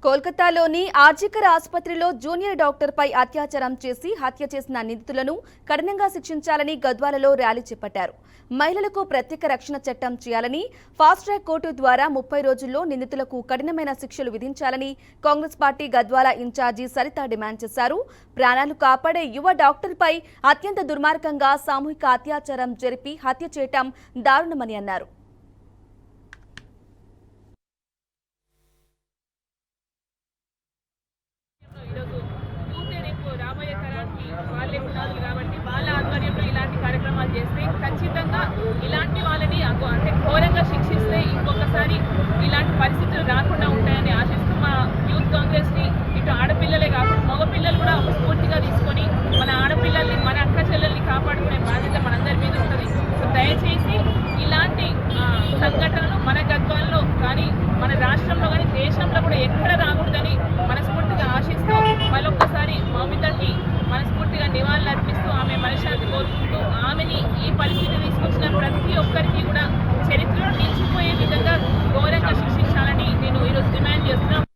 కోల్కతాలోని ఆర్జికర్ ఆసుపత్రిలో జూనియర్ డాక్టర్పై అత్యాచారం చేసి హత్య చేసిన నిందితులను కఠినంగా శిక్షించాలని గద్వాలలో ర్యాలీ చేపట్టారు. మహిళలకు ప్రత్యేక రక్షణ చట్టం చేయాలని, ఫాస్ట్ ట్రాక్ కోర్టు ద్వారా 30 రోజుల్లో నిందితులకు కఠినమైన శిక్షలు విధించాలని Congress party Gadwal incharge Saritha demand చేశారు. ప్రాణాలు కాపాడే యువ డాక్టర్పై అత్యంత దుర్మార్గంగా సామూహిక అత్యాచారం జరిపి హత్య చేయటం దారుణమని అన్నారు. రాబోయే తరానికి వాళ్ళే పునాదులు కాబట్టి వాళ్ళ ఆధ్వర్యంలో ఇలాంటి కార్యక్రమాలు చేస్తే ఖచ్చితంగా ఇలాంటి వాళ్ళని అంటే ఘోరంగా శిక్షిస్తే ఇంకొకసారి ఇలాంటి పరిస్థితులు రాకుండా ఉంటాయని ఆశిస్తూ మా